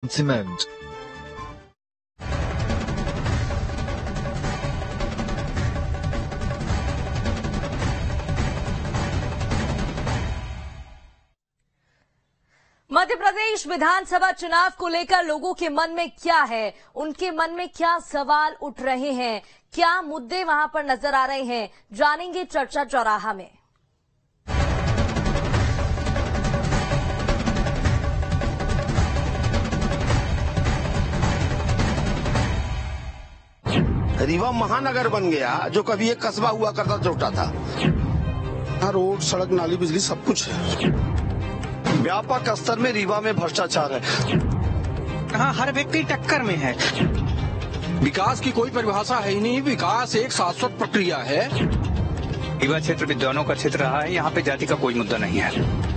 cement. Madhya Pradesh विधानसभा चुनाव को लेकर लोगों के मन में क्या है, उनके मन में क्या सवाल उठ रहे हैं, क्या मुद्दे वहां पर नजर आ रहे हैं, जानेंगे चर्चा चौराहा में। रीवा महानगर बन गया, जो कभी एक कस्बा हुआ करता छोटा था। यहाँ रोड, सड़क, नाली, बिजली सब कुछ है। व्यापक स्तर में रीवा में भ्रष्टाचार है। यहाँ हर व्यक्ति टक्कर में है। विकास की कोई परिभाषा है ही नहीं। विकास एक शाश्वत प्रक्रिया है। रीवा क्षेत्र विद्वानों का क्षेत्र रहा है। यहाँ पे जाति का कोई मुद्दा नहीं है।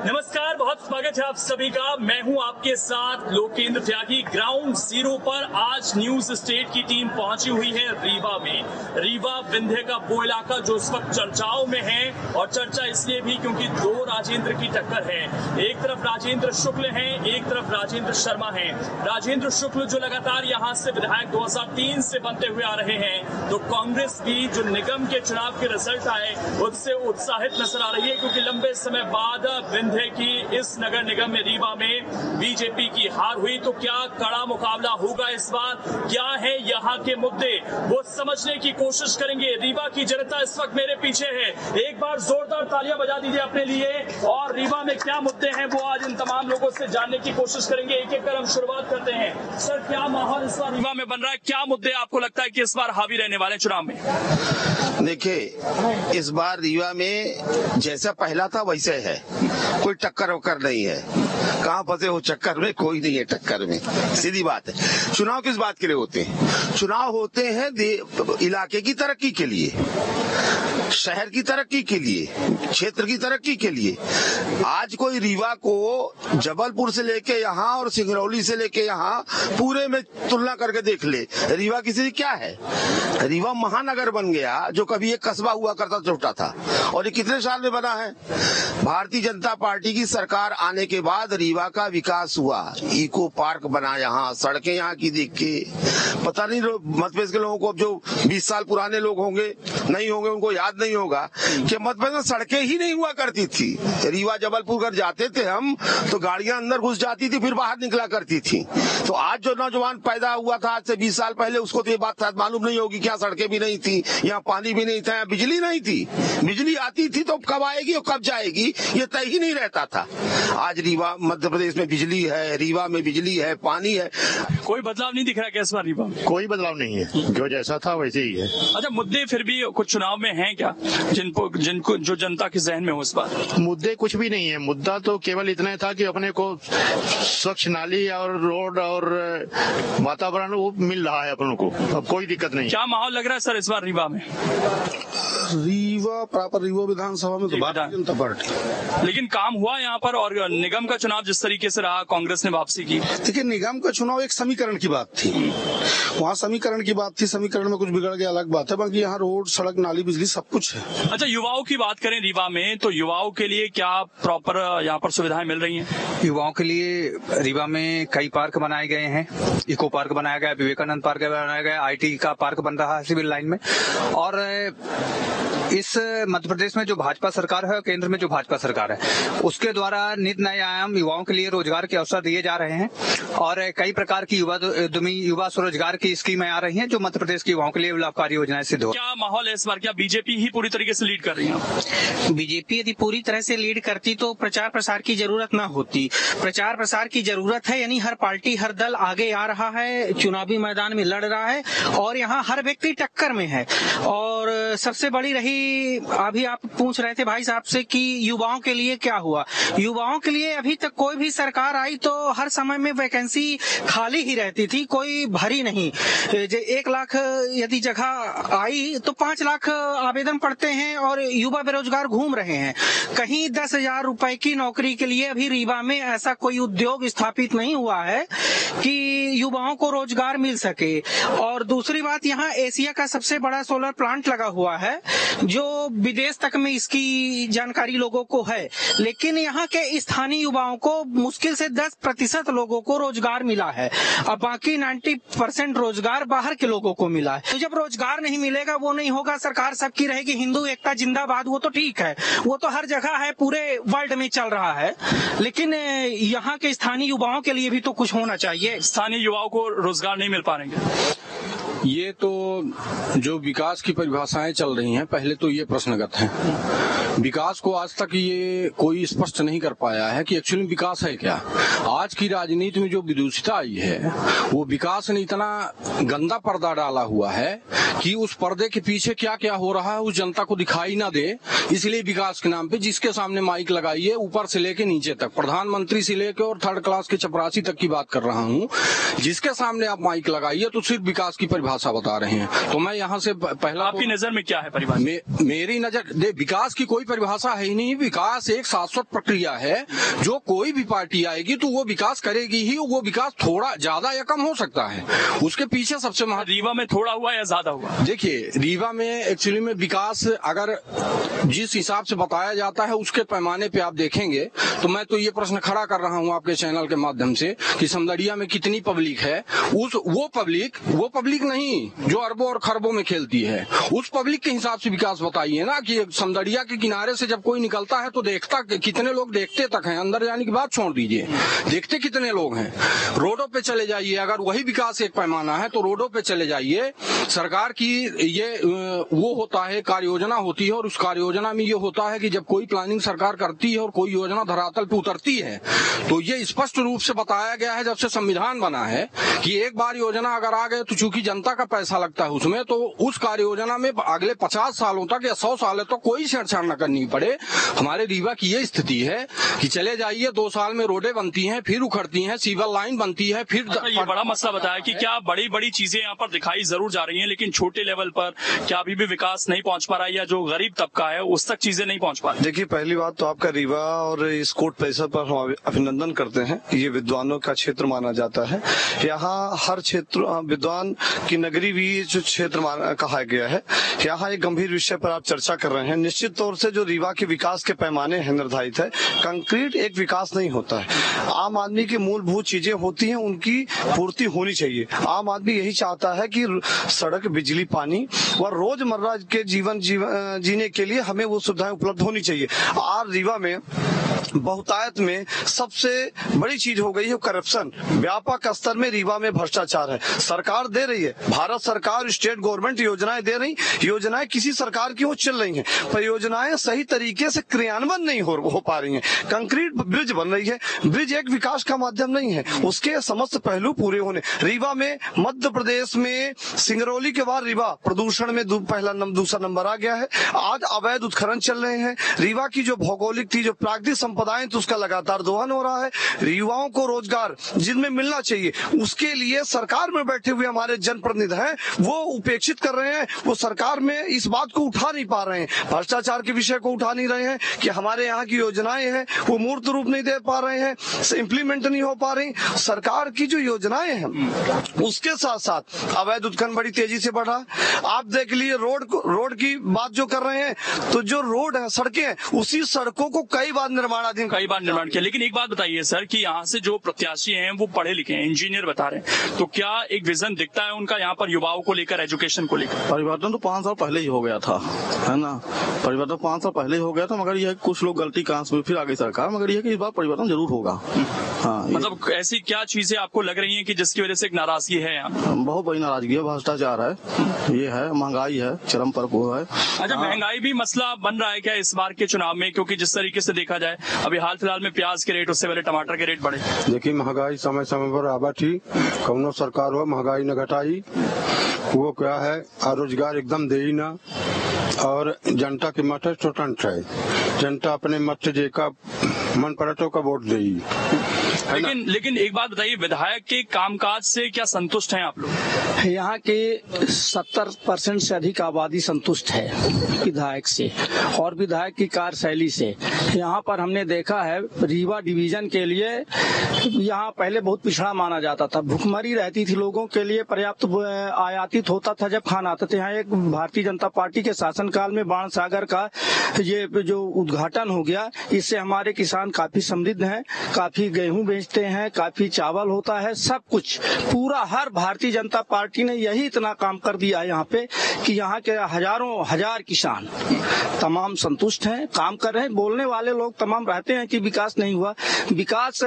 नमस्कार, बहुत स्वागत है आप सभी का। मैं हूं आपके साथ लोकेंद्र त्यागी। ग्राउंड जीरो पर आज न्यूज स्टेट की टीम पहुंची हुई है रीवा में। रीवा विंध्य का वो इलाका जो इस वक्त चर्चाओं में है, और चर्चा इसलिए भी क्योंकि दो राजेंद्र की टक्कर है। एक तरफ राजेंद्र शुक्ल हैं, एक तरफ राजेंद्र शर्मा हैं। राजेंद्र शुक्ल जो लगातार यहां से विधायक 2003 से बनते हुए आ रहे हैं, तो कांग्रेस की जो निगम के चुनाव के रिजल्ट आए उससे उत्साहित नजर आ रही है, क्योंकि लंबे समय बाद विंध्य की इस नगर निगम में रीवा में बीजेपी की हार हुई। तो क्या कड़ा मुकाबला होगा इस बार, क्या है यहाँ के मुद्दे, वो समझने की कोशिश करेंगे। रीवा की जनता इस वक्त मेरे पीछे है। एक बार जोरदार तालियां बजा दीजिए अपने लिए। और रीवा में क्या मुद्दे हैं वो आज इन तमाम लोगों से जानने की कोशिश करेंगे। एक एक कर हम शुरुआत करते हैं। सर, क्या माहौल इस बार रीवा में बन रहा है, क्या मुद्दे आपको लगता है कि इस बार हावी रहने वाले चुनाव में? देखिए, इस बार रीवा में जैसा पहला था वैसे है, कोई टक्कर वक्कर नहीं है। कहाँ फंसे हो चक्कर में, कोई नहीं है टक्कर में, सीधी बात है। चुनाव किस बात के लिए होते हैं? चुनाव होते हैं इलाके की तरक्की के लिए, शहर की तरक्की के लिए, क्षेत्र की तरक्की के लिए। आज कोई रीवा को जबलपुर से लेके यहाँ और सिंगरौली से लेके यहाँ पूरे में तुलना करके देख ले, रीवा किसी क्या है? रीवा महानगर बन गया, जो कभी एक कस्बा हुआ करता छोटा था। और ये कितने साल में बना है? भारतीय जनता पार्टी की सरकार आने के बाद रीवा का विकास हुआ। इको पार्क बना, यहाँ सड़कें यहाँ की देख के पता नहीं मध्य प्रदेश के लोगों को, जो 20 साल पुराने लोग होंगे नहीं होंगे, उनको याद नहीं होगा कि मध्य प्रदेश में सड़कें ही नहीं हुआ करती थी। रीवा जबलपुर घर जाते थे हम तो गाड़ियां अंदर घुस जाती थी, फिर बाहर निकला करती थी। तो आज जो नौजवान पैदा हुआ था आज से 20 साल पहले, उसको तो ये बात शायद मालूम नहीं होगी कि यहाँ सड़कें भी नहीं थी, यहाँ पानी भी नहीं था, यहाँ बिजली नहीं थी। बिजली आती थी तो कब आएगी और कब जाएगी ये तय ही नहीं रहता था। आज रीवा मध्य प्रदेश में बिजली है, रीवा में बिजली है, पानी है। कोई बदलाव नहीं दिख रहा क्या इस बार रीवा में? कोई बदलाव नहीं है, जो जैसा था वैसे ही है। अच्छा, मुद्दे फिर भी कुछ चुनाव में हैं क्या जिनको जो जनता के जहन में हो इस बार? मुद्दे कुछ भी नहीं है। मुद्दा तो केवल इतना था कि अपने को स्वच्छ नाली और रोड और वातावरण वो मिल रहा है अपनों को, अब कोई दिक्कत नहीं। क्या माहौल लग रहा है सर इस बार रीवा में? रीवा प्रॉपर रीवा विधानसभा में तो भारतीय जनता पार्टी, लेकिन काम हुआ यहाँ पर। और निगम का चुनाव जिस तरीके से रहा, कांग्रेस ने वापसी की। देखिए, निगम का चुनाव एक समीकरण की बात थी, वहाँ समीकरण की बात थी, समीकरण में कुछ बिगड़ गया अलग बात है, बाकी यहाँ रोड, सड़क, नाली, बिजली सब कुछ है। अच्छा, युवाओं की बात करें रीवा में, तो युवाओं के लिए क्या प्रॉपर यहाँ पर सुविधाएं मिल रही हैं? युवाओं के लिए रीवा में कई पार्क बनाए गए हैं। इको पार्क बनाया गया, विवेकानंद पार्क बनाया गया, IT का पार्क बन रहा है सिविल लाइन में। और इस मध्य प्रदेश में जो भाजपा सरकार है, केंद्र में जो भाजपा सरकार है, उसके द्वारा नित नए आयाम युवाओं के लिए रोजगार के अवसर दिए जा रहे हैं। और कई प्रकार की युवा स्वरोजगार की स्कीमें आ रही हैं, जो मध्य प्रदेश के युवाओं के लिए लाभकारी योजनाएं सिद्ध हो। क्या माहौल है इस बार? क्या बीजेपी ही पूरी तरीके से लीड कर रही है? बीजेपी यदि पूरी तरह से लीड करती तो प्रचार प्रसार की जरूरत न होती। प्रचार प्रसार की जरूरत है, यानी हर पार्टी, हर दल आगे आ रहा है, चुनावी मैदान में लड़ रहा है, और यहाँ हर व्यक्ति टक्कर में है। और सबसे बड़ी रही, अभी आप पूछ रहे थे भाई साहब से कि युवाओं के लिए क्या हुआ। युवाओं के लिए अभी तक कोई भी सरकार आई तो हर समय में वैकेंसी खाली ही रहती थी, कोई भरी नहीं। 1 लाख यदि जगह आई तो 5 लाख आवेदन पड़ते हैं और युवा बेरोजगार घूम रहे हैं। कहीं 10,000 रुपए की नौकरी के लिए अभी रीवा में ऐसा कोई उद्योग स्थापित नहीं हुआ है कि युवाओं को रोजगार मिल सके। और दूसरी बात, यहाँ एशिया का सबसे बड़ा सोलर प्लांट लगा हुआ है, जो विदेश तक में इसकी जानकारी लोगों को है, लेकिन यहाँ के स्थानीय युवाओं को मुश्किल से 10% लोगों को रोजगार मिला है और बाकी 90% रोजगार बाहर के लोगों को मिला है। तो जब रोजगार नहीं मिलेगा, वो नहीं होगा, सरकार सबकी रहेगी, हिंदू एकता जिंदाबाद, वो तो ठीक है, वो तो हर जगह है, पूरे वर्ल्ड में चल रहा है, लेकिन यहाँ के स्थानीय युवाओं के लिए भी तो कुछ होना चाहिए। स्थानीय युवाओं को रोजगार नहीं मिल पाएंगे। ये तो जो विकास की परिभाषाएं चल रही हैं, पहले तो ये प्रश्नगत हैं। विकास को आज तक ये कोई स्पष्ट नहीं कर पाया है कि एक्चुअली विकास है क्या। आज की राजनीति में जो विदूषिता आई है, वो विकास ने इतना गंदा पर्दा डाला हुआ है कि उस पर्दे के पीछे क्या क्या हो रहा है उस जनता को दिखाई ना दे। इसलिए विकास के नाम पे जिसके सामने माइक लगाइए, ऊपर से लेके नीचे तक, प्रधानमंत्री से लेके और 3rd क्लास के चपरासी तक की बात कर रहा हूँ, जिसके सामने आप माइक लगाइए तो सिर्फ विकास की परिभाषा बता रहे हैं। तो मैं यहाँ से पहला, आपकी नजर में क्या है परिभाषा? मेरी नजर विकास की कोई परिभाषा है ही नहीं। विकास एक शाश्वत प्रक्रिया है। जो कोई भी पार्टी आएगी तो वो विकास करेगी ही। वो विकास थोड़ा ज्यादा या कम हो सकता है, उसके पीछे सबसे रीवा में थोड़ा हुआ या ज्यादा हुआ? देखिए, रीवा में एक्चुअली में विकास अगर जिस हिसाब से बताया जाता है उसके पैमाने पे आप देखेंगे तो मैं तो ये प्रश्न खड़ा कर रहा हूँ आपके चैनल के माध्यम से कि समदड़िया में कितनी पब्लिक है। वो पब्लिक नहीं जो अरबों और खरबों में खेलती है, उस पब्लिक के हिसाब से विकास बताइए ना। कि समदड़िया के किनारे से जब कोई निकलता है तो देखता कितने लोग देखते तक हैं, अंदर जाने की बात छोड़ दीजिए, देखते कितने लोग हैं। रोडों पे चले जाइए, अगर वही विकास एक पैमाना है तो रोडों पे चले जाइए। सरकार की ये वो होता है, कार्य योजना होती है, और उस कार्य योजना में ये होता है कि जब कोई प्लानिंग सरकार करती है और कोई योजना धरातल पे उतरती है तो ये स्पष्ट रूप से बताया गया है जब से संविधान बना है कि एक बार योजना अगर आ गए तो चूंकि जनता का पैसा लगता है उसमें, तो उस कार्य योजना में अगले 50 सालों तक या 100 सालों तक कोई छेड़छाड़ न करनी पड़े। हमारे रीवा की ये स्थिति है कि चले जाइए 2 साल में रोडें बनती हैं, फिर उखड़ती हैं, सीवर लाइन बनती है, फिर ये बड़ा मसला बताया कि क्या बड़ी बड़ी चीजें यहाँ पर दिखाई जरूर जा रही हैं, लेकिन छोटे लेवल पर क्या अभी भी विकास नहीं पहुंच पा रहा है, या जो गरीब तबका है उस तक चीजें नहीं पहुंच पा रही? देखिए, पहली बात तो आपका रीवा और इस कोर्ट परिसर पर हम अभिनंदन करते हैं। ये विद्वानों का क्षेत्र माना जाता है। यहाँ हर क्षेत्र विद्वान की नगरी भी जो क्षेत्र कहा गया है। यहाँ एक गंभीर विषय पर आप चर्चा कर रहे हैं। निश्चित तौर से जो रीवा के विकास के पैमाने हैं निर्धारित है। कंक्रीट एक विकास नहीं होता है। आम आदमी की मूलभूत चीजें होती हैं, उनकी पूर्ति होनी चाहिए। आम आदमी यही चाहता है कि सड़क, बिजली, पानी व रोजमर्रा के जीवन जीने के लिए हमें वो सुविधाएं उपलब्ध होनी चाहिए। आज रीवा में बहुतायत में सबसे बड़ी चीज हो गई है करप्शन। व्यापक स्तर में रीवा में भ्रष्टाचार है। सरकार दे रही है, भारत सरकार, स्टेट गवर्नमेंट योजनाएं दे रही, योजनाएं किसी सरकार की वो चल रही हैं, पर योजनाएं सही तरीके से क्रियान्वयन नहीं हो पा रही हैं। कंक्रीट ब्रिज बन रही है, ब्रिज एक विकास का माध्यम नहीं है, उसके समस्त पहलू पूरे होने। रीवा में, मध्य प्रदेश में सिंगरौली के बाद रीवा प्रदूषण में दूसरा नंबर आ गया है। आज अवैध उत्खनन चल रहे हैं। रीवा की जो भौगोलिक थी, जो प्राकृतिक संपदाएं, तो उसका लगातार दोहन हो रहा है। युवाओं को रोजगार जिनमें मिलना चाहिए उसके लिए सरकार में बैठे हुए हमारे जनप्रतिनिधि हैं वो उपेक्षित कर रहे हैं। वो सरकार में इस बात को उठा नहीं पा रहे हैं, भ्रष्टाचार के विषय को उठा नहीं रहे हैं कि हमारे यहाँ की योजनाएं हैं वो मूर्त रूप नहीं दे पा रहे हैं, इम्प्लीमेंट नहीं हो पा रही। सरकार की जो योजनाएं हैं उसके साथ साथ अवैध उत्खनन बड़ी तेजी से बढ़ा। आप देख लीजिए रोड की बात जो कर रहे हैं, तो जो रोड है, सड़कें हैं, उसी सड़कों को कई बार निर्माण किया। लेकिन एक बात बताइए सर कि यहाँ से जो प्रत्याशी हैं वो पढ़े लिखे हैं, इंजीनियर बता रहे हैं, तो क्या एक विजन दिखता है उनका यहाँ पर युवाओं को लेकर, एजुकेशन को लेकर? परिवर्तन तो 5 साल पहले ही हो गया था, है ना। परिवर्तन 5 साल पहले ही हो गया था, मगर यह कुछ लोग गलती कहाँ से फिर आ गई सरकार, मगर यह कि इस बार परिवर्तन जरूर होगा। हाँ, मतलब ऐसी क्या चीजें आपको लग रही है कि जिसकी वजह से एक नाराजगी है यहाँ? बहुत बड़ी नाराजगी है, भ्रष्टाचार है, ये है, महंगाई है, चरम पर वो है। अच्छा, महंगाई भी मसला बन रहा है क्या इस बार के चुनाव में? क्योंकि जिस तरीके से देखा जाए अभी हाल फिलहाल में प्याज के रेट, उससे पहले टमाटर के रेट बढ़े। देखिए, महंगाई समय समय पर आवा थी, कौनो सरकार हो महंगाई न घटाई, वो क्या है, रोजगार एकदम दे ही ना, और जनता के मत स्वतंत्र है, जनता अपने मत से जेका मन पड़तो का वोट दे। लेकिन एक बात बताइए, विधायक के कामकाज से क्या संतुष्ट हैं आप लोग? यहाँ के 70% से अधिक आबादी संतुष्ट है विधायक से और विधायक की कार्यशैली से। यहाँ पर हमने देखा है रीवा डिवीजन के लिए यहाँ पहले बहुत पिछड़ा माना जाता था, भुखमरी रहती थी, लोगों के लिए पर्याप्त आयातित होता था जब खाना आता था। यहाँ एक भारतीय जनता पार्टी के शासनकाल में बाण सागर का ये जो उद्घाटन हो गया, इससे हमारे किसान काफी समृद्ध हैं, काफी गेहूं बेचते हैं, काफी चावल होता है, सब कुछ पूरा हर भारतीय जनता पार्टी ने यही इतना काम कर दिया है यहाँ पे कि यहाँ के हजारों हजार किसान तमाम संतुष्ट हैं, काम कर रहे हैं। बोलने वाले लोग तमाम रहते हैं कि विकास नहीं हुआ। विकास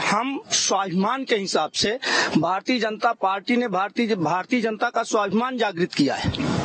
हम स्वाभिमान के हिसाब से भारतीय जनता पार्टी ने भारतीय जनता का स्वाभिमान जागृत किया है।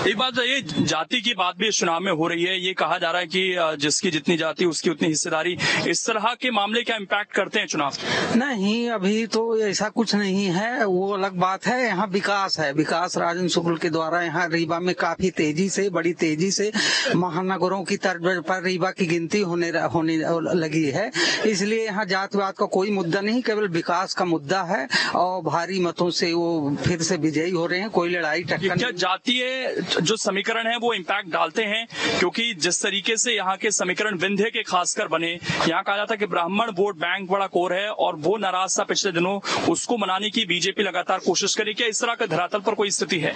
एक बात ये जाति की बात भी इस चुनाव में हो रही है, ये कहा जा रहा है कि जिसकी जितनी जाति उसकी उतनी हिस्सेदारी। इस तरह के मामले क्या इम्पैक्ट करते हैं चुनाव? नहीं, अभी तो ऐसा कुछ नहीं है, वो अलग बात है। यहाँ विकास है, विकास राजन शुक्ल के द्वारा यहाँ रीवा में काफी तेजी से, बड़ी तेजी से महानगरों की तर्ज पर रीवा की गिनती होने लगी है। इसलिए यहाँ जातिवाद का कोई मुद्दा नहीं, केवल विकास का मुद्दा है और भारी मतों से वो फिर से विजयी हो रहे हैं। कोई लड़ाई टक्कर क्या जातीय जो समीकरण है वो इम्पैक्ट डालते हैं? क्योंकि जिस तरीके से यहाँ के समीकरण विंध्य के खासकर बने, यहाँ कहा जाता है कि ब्राह्मण वोट बैंक बड़ा कोर है और वो नाराज था पिछले दिनों, उसको मनाने की बीजेपी लगातार कोशिश करे। क्या इस तरह का धरातल पर कोई स्थिति है?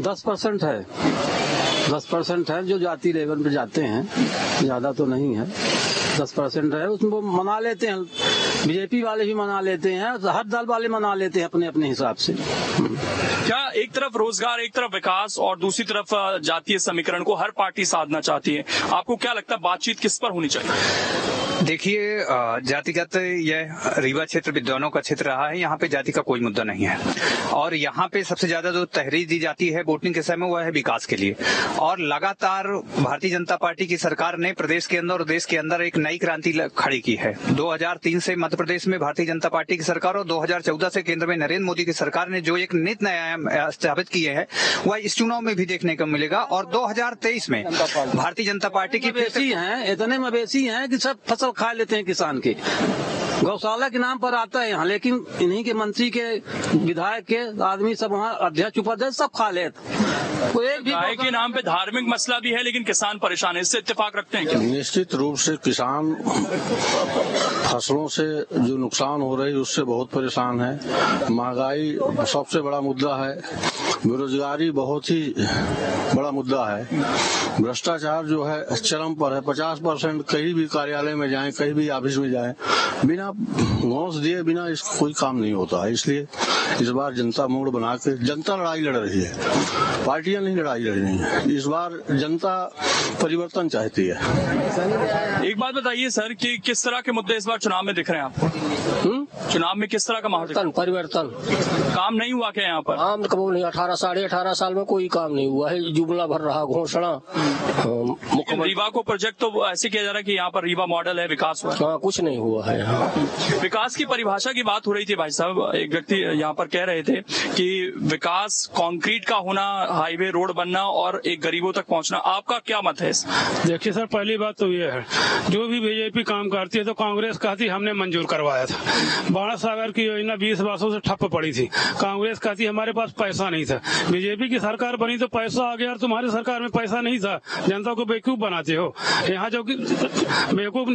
10% है, 10% है जो जाति लेवल पे जाते हैं, ज्यादा तो नहीं है, 10% है, उसमें वो मना लेते हैं, बीजेपी वाले भी मना लेते हैं, हर दल वाले मना लेते हैं अपने अपने हिसाब से। क्या एक तरफ रोजगार, एक तरफ विकास और दूसरी तरफ जातीय समीकरण को हर पार्टी साधना चाहती है? आपको क्या लगता है बातचीत किस पर होनी चाहिए? देखिए, जातिगत यह रीवा क्षेत्र विद्वानों का क्षेत्र रहा है, यहाँ पे जाति का कोई मुद्दा नहीं है और यहाँ पे सबसे ज्यादा जो तहरीर दी जाती है वोटिंग के समय वह है विकास के लिए। और लगातार भारतीय जनता पार्टी की सरकार ने प्रदेश के अंदर और देश के अंदर एक नई क्रांति खड़ी की है। 2003 से मध्य प्रदेश में भारतीय जनता पार्टी की सरकार और 2014 से केंद्र में नरेंद्र मोदी की सरकार ने जो एक नित नया स्थापित किए हैं वह इस चुनाव में भी देखने को मिलेगा। और 2023 में भारतीय जनता पार्टी की मवेशी हैं, इतने मवेशी हैं कि सब फसल खा लेते हैं किसान के। गौशाला के नाम पर आता है यहाँ, लेकिन इन्हीं के मंत्री के, विधायक के आदमी सब वहाँ अध्यक्ष उपाध्यक्ष सब खा लेते। गाय के नाम पे धार्मिक मसला भी है लेकिन किसान परेशान है, इससे इत्तेफाक रखते हैं क्या? निश्चित रूप से किसान फसलों से जो नुकसान हो रही है उससे बहुत परेशान है। महंगाई सबसे बड़ा मुद्दा है, बेरोजगारी बहुत ही बड़ा मुद्दा है, भ्रष्टाचार जो है चरम पर है। 50% कहीं भी कार्यालय में जाएं, कहीं भी ऑफिस में जाएं, बिना घूस दिए बिना इसका कोई काम नहीं होता है। इसलिए इस बार जनता मूड बना के जनता लड़ाई लड़ रही है, पार्टियां नहीं लड़ाई लड़ रही है। इस बार जनता परिवर्तन चाहती है। एक बात बताइए सर कि किस तरह के मुद्दे इस बार चुनाव में दिख रहे हैं आपको? चुनाव में किस तरह का माहौल? परिवर्तन। काम नहीं हुआ क्या यहाँ पर? काम कब नहीं, 18 साल में कोई काम नहीं हुआ है, जुमला भर रहा घोषणा। रीवा को प्रोजेक्ट तो ऐसे किया जा रहा है कि यहाँ पर रीवा मॉडल है, विकास हुआ। हाँ, कुछ नहीं हुआ है। विकास की परिभाषा की बात हो रही थी भाई साहब, एक व्यक्ति यहाँ पर कह रहे थे कि विकास कंक्रीट का होना, हाईवे रोड बनना और एक गरीबों तक पहुँचना। आपका क्या मत है? देखिए सर, पहली बात तो ये है, जो भी बीजेपी काम करती है तो कांग्रेस कहती हमने मंजूर करवाया था। बाण सागर की योजना 20 वर्षों से ठप्प पड़ी थी, कांग्रेस कहती हमारे पास पैसा नहीं था। बीजेपी की सरकार बनी तो पैसा आ गया और तुम्हारी सरकार में पैसा नहीं था, जनता को बेवकूफ बनाते हो। यहाँ जो बेवकूफ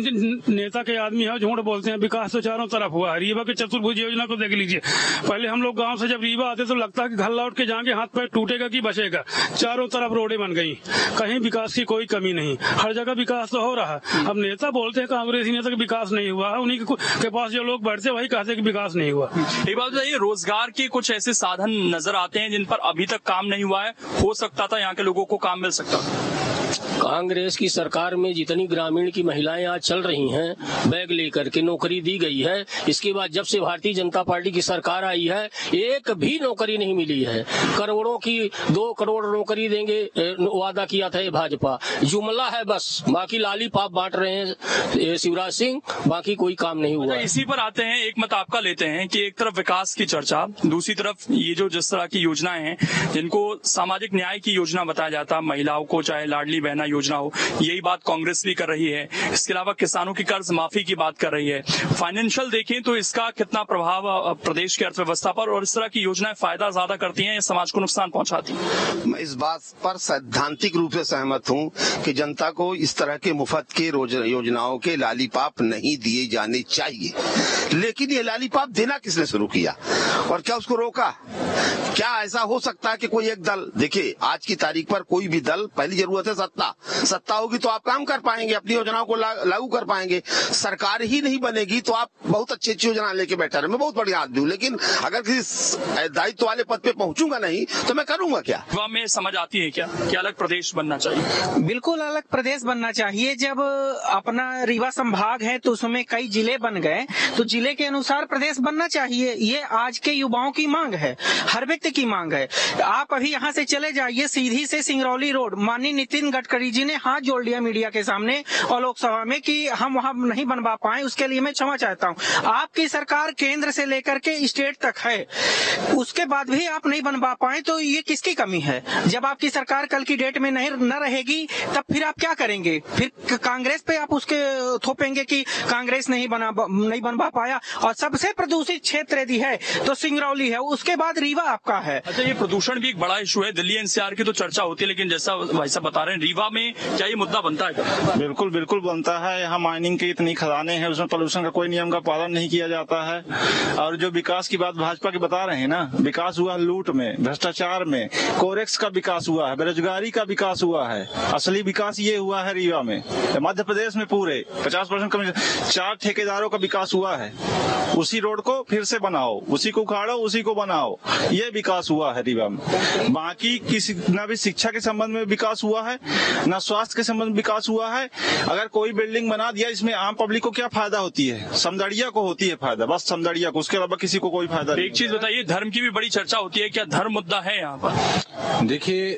नेता के आदमी है झूठ बोलते हैं। विकास तो चारों तरफ हुआ है। रीवा की चतुर्भुज योजना को देख लीजिए, पहले हम लोग गाँव से जब रीवा आते तो लगता है कि घर लौट के जाएंगे हाथ पैर टूटेगा कि बचेगा। चारों तरफ रोडें बन गई, कहीं विकास की कोई कमी नहीं, हर जगह विकास तो हो रहा है। अब नेता बोलते हैं कांग्रेसी नेता कि विकास नहीं हुआ है, उन्हीं के पास जो लोग बैठते वही कहते हैं कि विकास नहीं हुआ। एक बात बताइए, रोजगार के कुछ ऐसे साधन नजर आते हैं जिन पर अभी तक काम नहीं हुआ है, हो सकता था यहाँ के लोगों को काम मिल सकता। कांग्रेस की सरकार में जितनी ग्रामीण की महिलाएं आज चल रही हैं, बैग लेकर के नौकरी दी गई है। इसके बाद जब से भारतीय जनता पार्टी की सरकार आई है, एक भी नौकरी नहीं मिली है। करोड़ों की 2 करोड़ नौकरी देंगे वादा किया था ये भाजपा, जुमला है बस, बाकी लालीपाप बांट रहे हैं शिवराज सिंह, बाकी कोई काम नहीं हुआ। इसी पर आते हैं, एक मत आपका लेते हैं कि एक तरफ विकास की चर्चा, दूसरी तरफ ये जो जिस तरह की योजनाएं हैं जिनको सामाजिक न्याय की योजना बताया जाता, महिलाओं को चाहे लाडली बहना योजना हो। यही बात कांग्रेस भी कर रही है। इसके अलावा किसानों की कर्ज माफी की बात कर रही है। फाइनेंशियल देखें तो इसका कितना प्रभाव प्रदेश की अर्थव्यवस्था पर, और इस तरह की योजनाएं फायदा ज्यादा करती हैं या समाज को नुकसान पहुंचाती हैं? मैं इस बात पर सैद्धांतिक रूप से सहमत हूं कि जनता को इस तरह के मुफ्त के योजनाओं के लालीपाप नहीं दिए जाने चाहिए। लेकिन ये लालीपाप देना किसने शुरू किया और क्या उसको रोका? क्या ऐसा हो सकता है कि कोई एक दल, देखिए आज की तारीख पर कोई भी दल, पहली जरूरत है सत्ता होगी तो आप काम कर पाएंगे, अपनी योजनाओं को लागू कर पाएंगे। सरकार ही नहीं बनेगी तो आप बहुत अच्छी योजना लेके बैठा रहे। मैं बहुत बढ़िया आदमी हूँ, लेकिन अगर किसी दायित्व वाले पद पे पहुंचूंगा नहीं तो मैं करूंगा क्या? युवा में समझ आती है क्या कि अलग प्रदेश बनना चाहिए? बिल्कुल अलग प्रदेश बनना चाहिए। जब अपना रीवा संभाग है तो उसमें कई जिले बन गए, तो जिले के अनुसार प्रदेश बनना चाहिए। ये आज के युवाओं की मांग है, हर व्यक्ति की मांग है। आप अभी यहाँ से चले जाइए सीधी से सिंगरौली रोड, माननीय नितिन गडकरी जी ने हाथ जोड़ लिया मीडिया के सामने और लोकसभा में कि हम वहाँ नहीं बनवा पाए, उसके लिए मैं क्षमा चाहता हूँ। आपकी सरकार केंद्र से लेकर के स्टेट तक है, उसके बाद भी आप नहीं बनवा पाए तो ये किसकी कमी है? जब आपकी सरकार कल की डेट में नहीं न रहेगी तब फिर आप क्या करेंगे? फिर कांग्रेस पे आप उसके थोपेंगे कि कांग्रेस नहीं बनवा पाया। और सबसे प्रदूषित क्षेत्र यदि है तो सिंगरौली है, उसके बाद रीवा आपका है। अच्छा, ये प्रदूषण भी एक बड़ा इशू है। दिल्ली एनसीआर की तो चर्चा होती है, लेकिन जैसा भाई साहब बता रहे हैं, रीवा में क्या ये मुद्दा बनता है क्या? बिल्कुल बिल्कुल बनता है। यहाँ माइनिंग की इतनी खदानें हैं, उसमें पोल्यूशन का कोई नियम का पालन नहीं किया जाता है। और जो विकास की बात भाजपा की बता रहे हैं ना, विकास हुआ लूट में, भ्रष्टाचार में, कोरेक्स का विकास हुआ है, बेरोजगारी का विकास हुआ है। असली विकास ये हुआ है रीवा में। मध्य प्रदेश में पूरे 50% कम, 4 ठेकेदारों का विकास हुआ है। उसी रोड को फिर से बनाओ, उसी को उखाड़ो, उसी को बनाओ, ये विकास हुआ है रीवा में। बाकी किसी न भी शिक्षा के संबंध में विकास हुआ है, न स्वास्थ्य के संबंध में विकास हुआ है। अगर कोई बिल्डिंग बना दिया, इसमें आम पब्लिक को क्या फायदा होती है? समदड़िया को होती है फायदा, बस समदड़िया को, उसके अलावा किसी को कोई फायदा नहीं। एक चीज बताइए, धर्म की भी बड़ी चर्चा होती है, क्या धर्म मुद्दा है यहाँ पर? देखिए,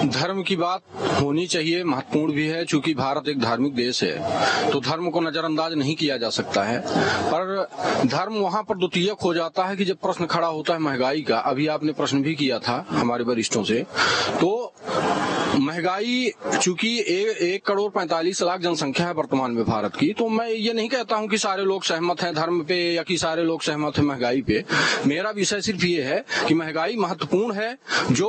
धर्म की बात होनी चाहिए, महत्वपूर्ण भी है। चूंकि भारत एक धार्मिक देश है तो धर्म को नजरअंदाज नहीं किया जा सकता है। पर धर्म वहाँ पर द्वितीयक हो जाता है कि जब प्रश्न खड़ा होता है महंगाई का। अभी आपने प्रश्न भी किया था हमारे वरिष्ठों से, तो महंगाई चूंकि 1,45,00,000 जनसंख्या है वर्तमान में भारत की, तो मैं ये नहीं कहता हूँ कि सारे लोग सहमत हैं धर्म पे या कि सारे लोग सहमत हैं महंगाई पे। मेरा विषय सिर्फ ये है कि महंगाई महत्वपूर्ण है, जो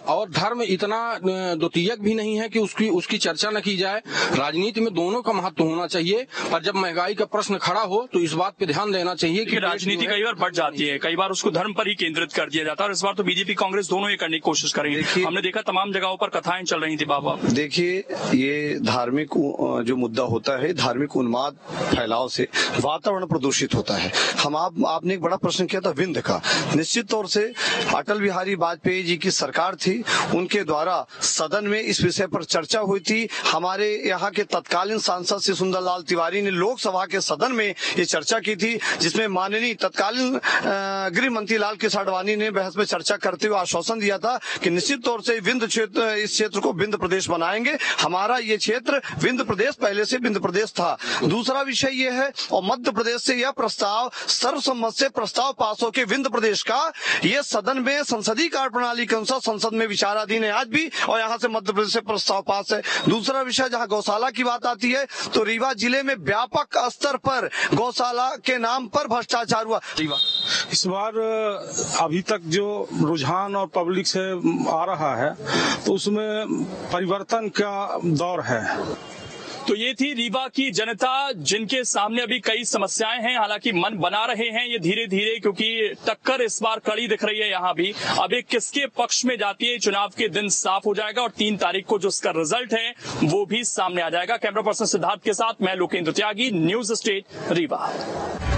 और धर्म इतना द्वितीयक भी नहीं है कि उसकी चर्चा न की जाए। राजनीति में दोनों का महत्व होना चाहिए, पर जब महंगाई का प्रश्न खड़ा हो तो इस बात पे ध्यान देना चाहिए कि राजनीति कई बार बढ़ जाती है, कई बार उसको धर्म पर ही केंद्रित कर दिया जाता है, और इस बार तो बीजेपी कांग्रेस दोनों ये करने की कोशिश करेंगे। हमने देखा तमाम जगहों पर कथाएं चल रही थी। बाबा देखिए, ये धार्मिक जो मुद्दा होता है, धार्मिक उन्माद फैलाव से वातावरण प्रदूषित होता है। आपने एक बड़ा प्रश्न किया था विंध्य का। निश्चित तौर से अटल बिहारी वाजपेयी जी की सरकार थी, उनके द्वारा सदन में इस विषय पर चर्चा हुई थी। हमारे यहाँ के तत्कालीन सांसद श्री सुंदरलाल तिवारी ने लोकसभा के सदन में ये चर्चा की थी, जिसमें माननीय तत्कालीन गृह मंत्री लाल कृष्ण आडवाणी ने बहस में चर्चा करते हुए आश्वासन दिया था कि निश्चित तौर से विंध्य क्षेत्र, इस क्षेत्र को विंध्य प्रदेश बनाएंगे। हमारा ये क्षेत्र विंध्य प्रदेश पहले से विंध्य प्रदेश था। दूसरा विषय ये है, और मध्य प्रदेश से यह प्रस्ताव सर्वसम्मत से प्रस्ताव पास हो के विंध्य प्रदेश का ये सदन में संसदीय कार्य प्रणाली के अनुसार संसद में विचाराधीन है आज भी, और यहाँ से मध्य प्रदेश से प्रस्ताव पास है। दूसरा विषय जहाँ गौशाला की बात आती है, तो रीवा जिले में व्यापक स्तर पर गौशाला के नाम पर भ्रष्टाचार हुआ। इस बार अभी तक जो रुझान और पब्लिक से आ रहा है तो उसमें परिवर्तन का दौर है। तो ये थी रीवा की जनता, जिनके सामने अभी कई समस्याएं हैं, हालांकि मन बना रहे हैं ये धीरे धीरे, क्योंकि टक्कर इस बार कड़ी दिख रही है यहाँ भी। अब ये किसके पक्ष में जाती है, चुनाव के दिन साफ हो जाएगा, और 3 तारीख को जो उसका रिजल्ट है वो भी सामने आ जाएगा। कैमरा पर्सन सिद्धार्थ के साथ मैं लोकेंद्र त्यागी, न्यूज स्टेट रीवा।